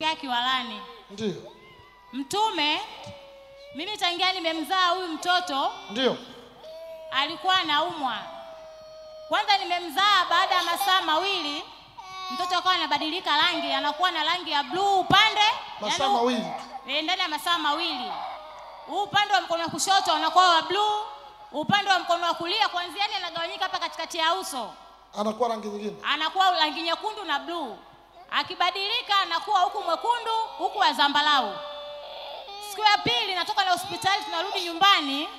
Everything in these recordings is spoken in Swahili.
kutokea Kiwalani. Ndio. Mtume, mimi tangia nimemzaa huyu mtoto. Ndio. Alikuwa anaumwa. Kwanza nimemzaa, baada ya masaa mawili mtoto akawa anabadilika rangi, anakuwa na rangi ya blue upande. Masaa mawili. Ndani ya masaa mawili. Upande wa mkono wa kushoto anakuwa wa blue, upande wa mkono wa kulia kuanzia yani anagawanyika hapa katikati ya uso. Anakuwa rangi nyingine. Anakuwa rangi nyekundu na blue. Akibadilika anakuwa huku mwekundu, huku wa zambarau. Siku ya pili natoka na hospitali, tunarudi nyumbani.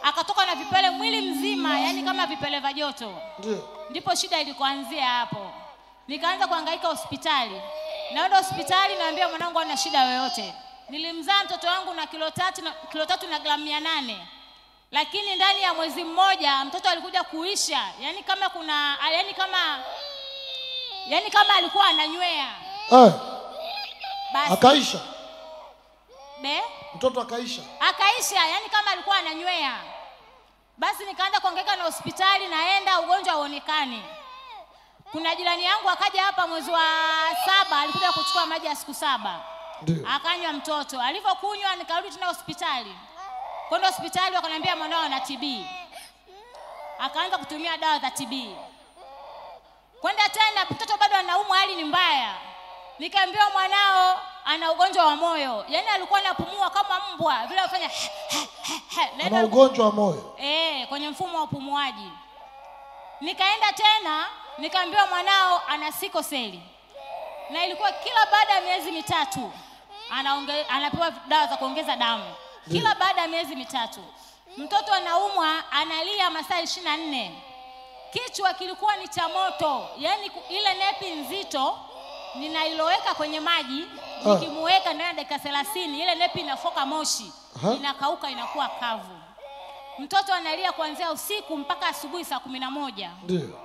Akatoka na vipele mwili mzima, yani kama vipele vya joto. Ndio. Ndipo shida ilikoanzia hapo. Nikaanza kuhangaika hospitali. Naenda hospitali naambia mwanangu ana shida yoyote. Nilimzaa mtoto wangu na kilo 3 na gramu 800. Lakini ndani ya mwezi mmoja mtoto alikuja kuisha. Yani kama alikuwa ananywea. Basi. Akaisha. Mtoto akaisha. Akaisha, yani kama alikuwa ananywea. Basi nikaanza kuhangaika na hospitali, naenda ugonjwa uonekane. Kuna jirani yangu akaja hapa mwezi wa 7, alikuja kuchukua maji ya siku 7. Ndio. Akanywa mtoto. Alipokunywa nikarudi tena hospitali. Kwenda hospitali wakaniambia mwanao ana TB. Akaanza kutumia dawa za TB. Kwenda tena mtoto bado anaumwa, hali ni mbaya. Nikaambiwa mwanao ana ugonjwa wa moyo. Yaani alikuwa anapumua kama mbwa, vile afanya ana ugonjwa wa moyo. Kwenye mfumo wa upumuaji. Nikaenda tena, nikaambiwa mwanao ana siko seli. Na ilikuwa kila baada ya miezi 3 anapewa dawa za kuongeza damu. Kila baada ya miezi 3. Mtoto anaumwa, analia masaa 24. Kichwa kilikuwa ni cha moto. Yaani ile nepi nzito ninailoweka kwenye maji, nikimuweka ndani ya dakika 30, ile nepi inafoka moshi, inakauka, inakuwa kavu. Mtoto analia kuanzia usiku mpaka asubuhi saa 11. Ndio.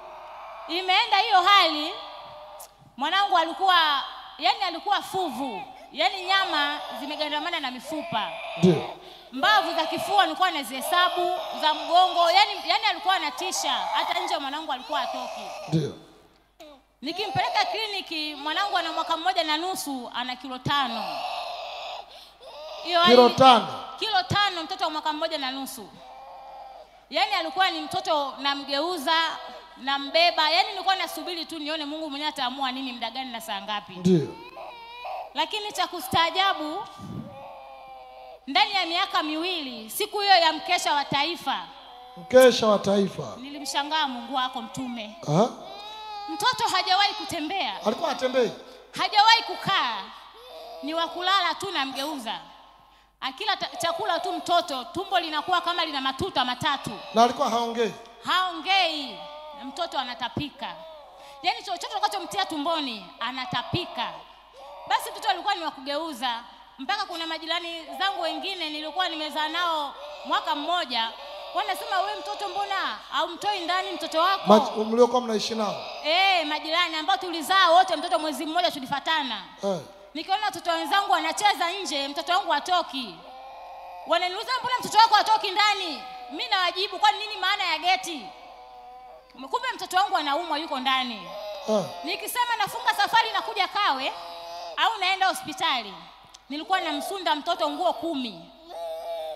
Imeenda hiyo hali, mwanangu alikuwa fuvu. Yaani nyama zimegandamana na mifupa. Ndio. Mbavu za kifua nilikuwa nazihesabu, za mgongo, yani alikuwa anatisha. Hata nje mwanangu alikuwa atoki. Ndio. Nikimpeleka kliniki, mwanangu ana mwaka 1.5, ana kilo 5. Kilo 5. Kilo 5, mtoto wa mwaka 1.5. Yaani alikuwa ni mtoto namgeuza, nambeba. Yaani nilikuwa nasubiri tu nione Mungu mwenyewe ataamua nini, muda gani na saa ngapi. Ndio. Lakini cha kustaajabu, ndani ya miaka 2, siku hiyo ya mkesha wa taifa. Mkesha wa taifa. Nilimshangaa Mungu wako Mtume. Aha. Mtoto hajawahi kutembea. Alikuwa atembei. Hajawahi kukaa. Ni wa kulala tu na mgeuza. Akila chakula tu mtoto, tumbo linakuwa kama lina matuta 3. Na alikuwa haongei. Haongei. Mtoto anatapika. Yaani chochote unachomtia tumboni anatapika. Basi mtoto alikuwa ni wa kugeuza. Mpaka kuna majirani zangu wengine nilikuwa nimezaa nao mwaka mmoja, wanasema wewe mtoto mbona au mtoi ndani mtoto wako? Mliokuwa mnaishi nao? Majirani ambao tulizaa wote mtoto mwezi mmoja tulifuatana. Nikiona watoto wenzangu wanacheza nje, mtoto wangu hatoki. Wananiuliza mbona mtoto wako hatoki ndani? Mimi nawajibu kwa nini maana ya geti? Kumbe mtoto wangu anaumwa yuko ndani. Nikisema nafunga safari na kuja Kawe au naenda hospitali, nilikuwa namsunda mtoto nguo 10.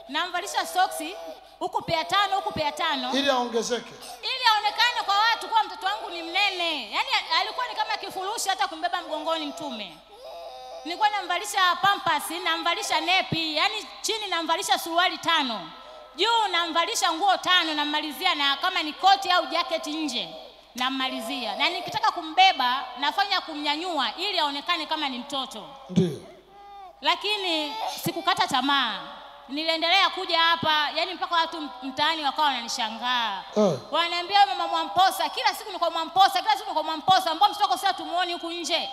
Namvalisha soksi huku pea 5 huku pea 5 ili aongezeke, ili aonekane kwa watu kwa mtoto wangu ni mnene. Yaani alikuwa ni kama kifurushi hata kumbeba mgongoni Mtume. Nilikuwa namvalisha pampers, namvalisha nepi, yani chini namvalisha suruali 5. Juu namvalisha nguo 5, nammalizia na kama ni koti au jacket nje nammalizia. Na nikitaka kumbeba nafanya kumnyanyua ili aonekane kama ni mtoto. Ndio. Lakini sikukata tamaa. Niliendelea kuja hapa, yani mpaka watu mtaani wakawa wananishangaa. Wananiambia mama Mwamposa, kila siku niko Mwamposa, kila siku niko Mwamposa, mbona mtoto sasa tumuone huku nje?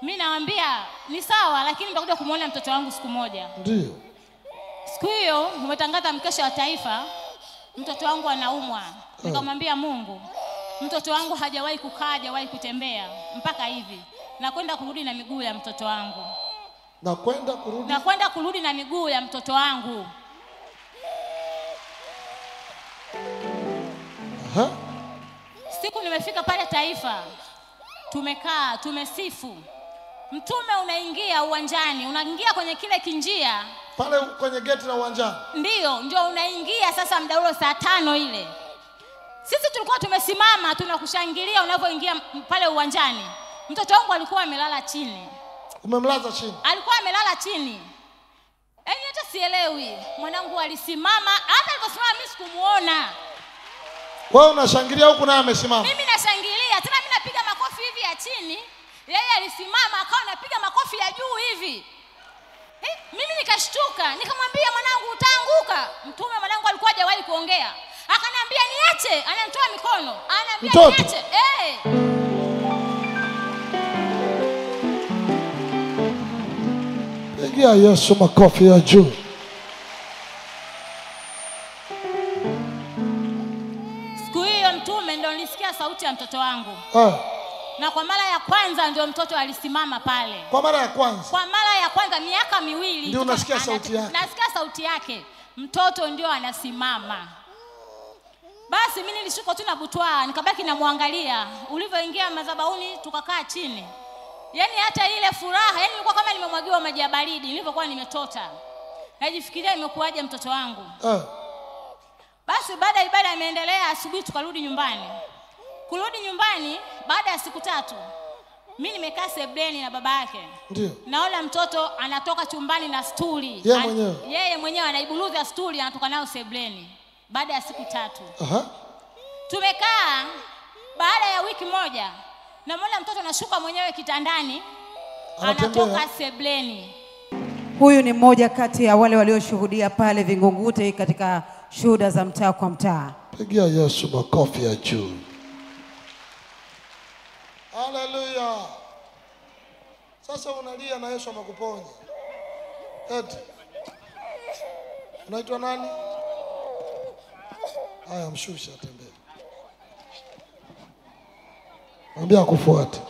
Mimi naambia ni sawa, lakini nitakuja kumuona mtoto wangu siku moja. Ndio. Siku hiyo umetangaza mkesha wa taifa, mtoto wangu anaumwa. Nikamwambia Mungu, mtoto wangu hajawahi kukaa, hajawahi kutembea mpaka hivi. Na kwenda kurudi na miguu ya mtoto wangu. Na kwenda kurudi na miguu ya mtoto wangu. Siku nimefika pale taifa, tumekaa, tumesifu. Mtume unaingia uwanjani, unaingia kwenye kile kinjia pale kwenye geti la uwanjani. Ndio unaingia sasa mdaulo saa 5 ile. Sisi tulikuwa tumesimama tunakushangilia unavyoingia pale uwanjani. Mtoto wangu alikuwa amelala chini. Umemlaza chini? Alikuwa amelala chini. Yaani hata sielewi. Mwanangu alisimama, hata aliposimama mimi sikumuona. Wewe unashangilia huku naye amesimama? Mimi nashangilia, tena mimi napiga makofi hivi ya chini. Yeye alisimama akawa anapiga makofi ya juu hivi. Mimi nikashtuka, nikamwambia mwanangu utaanguka. Mtume mwanangu alikuwa hajawahi kuongea. Akaniambia niache, ananitoa mikono. Ananiambia niache. Pigia Yesu makofi ya juu. Siku hiyo Mtume ndio nilisikia sauti ya mtoto wangu. Na kwa mara ya kwanza ndio mtoto alisimama pale. Kwa mara ya kwanza? Kwa mara ya kwanza miaka 2. Ndio unasikia sauti yake? Nasikia sauti yake. Mtoto ndio anasimama. Basi mimi nilishuka tu na butwaa, nikabaki namwangalia. Ulivyoingia madhabahuni tukakaa chini. Yaani hata ile furaha, yaani nilikuwa kama nimemwagiwa maji ya baridi nilipokuwa nimetota. Najifikiria imekuaje mtoto wangu. Basi baada ya ibada imeendelea, asubuhi tukarudi nyumbani. Kurudi nyumbani baada ya siku 3. Mimi nimekaa sebleni na baba yake. Ndio. Naona mtoto anatoka chumbani na stuli. Yeye mwenyewe anaiburuza stuli anatoka nayo sebleni. Baada ya siku 3. Tumekaa baada ya wiki moja. Namuona mtoto anashuka mwenyewe kitandani. Anatoka sebleni. Huyu ni mmoja kati ya wale walioshuhudia pale Vingunguti katika shuhuda za mtaa kwa mtaa. Pigia Yesu makofi ya juu. Haleluya. Sasa unalia na Yesu amekuponya. Eti. Unaitwa nani? Haya mshusha atembee. Mwambie akufuate.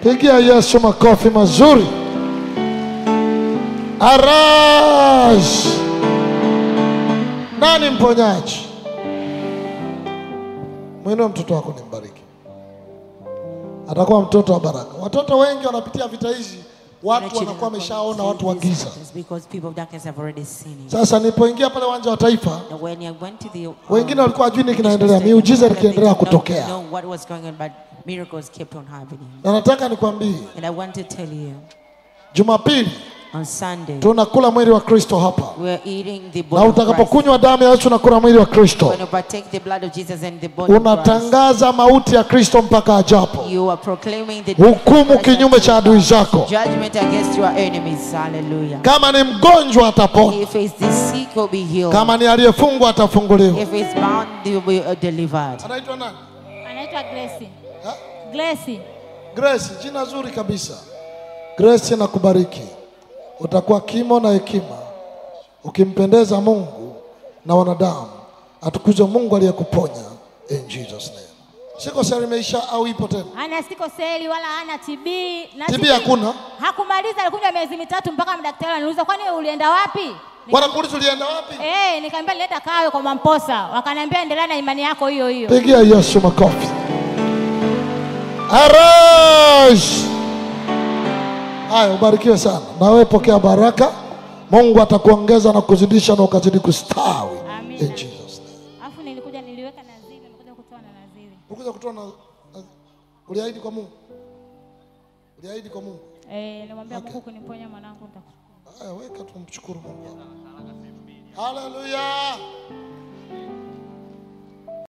Pigia Yesu makofi mazuri. Arise. Nani mponyaji? Mwinue mtoto wako nimbariki. Atakuwa mtoto wa baraka. Watoto wengi wanapitia vita hizi, watu wanakuwa wameshaona watu wa giza. Sasa nilipoingia pale uwanja wa Taifa, wengine walikuwa hajui nini kinaendelea, miujiza ikiendelea kutokea. Na nataka nikwambie, Jumapili on Sunday tunakula mwili wa Kristo hapa. We are eating the body of Christ. Na utakapokunywa damu ya Yesu unakula mwili wa Kristo. When you partake the blood of Jesus and the body of Christ, unatangaza mauti ya Kristo mpaka ajapo. You are proclaiming the hukumu kinyume cha adui zako. Judgment against your enemies. Hallelujah. Kama ni mgonjwa atapona. If it's the sick will be healed. Kama ni aliyefungwa atafunguliwa. If it's bound they will be delivered. Anaitwa nani? Anaitwa Grace. Grace. Grace, jina zuri kabisa. Grace nakubariki. Utakuwa kimo na hekima, ukimpendeza Mungu na wanadamu. Atukuzwe Mungu aliyekuponya, in Jesus name. Siko seli imeisha au ipo tena? Hana siko seli wala hana TB. TB hakuna? Hakumaliza, alikuja miezi 3 mpaka madaktari ananiuliza kwani ulienda wapi? Wanakuuliza ulienda wapi? Nikamwambia nileta Kawe kwa Mamposa. Wakaniambia endelea na imani yako hiyo hiyo. Pigia Yesu makofi. Arise. Haya, ubarikiwe sana. Na wewe pokea baraka. Mungu atakuongeza na kuzidisha na ukazidi kustawi. Amen. In Jesus name. Alafu niliweka nadhiri, nilikuja kutoa na nadhiri. Ulikuja kutoa na uliahidi kwa Mungu? Uliahidi kwa Mungu? Namwambia Mungu kuniponya mwanangu nitakushukuru. Haya, weka tumshukuru Mungu. Hallelujah.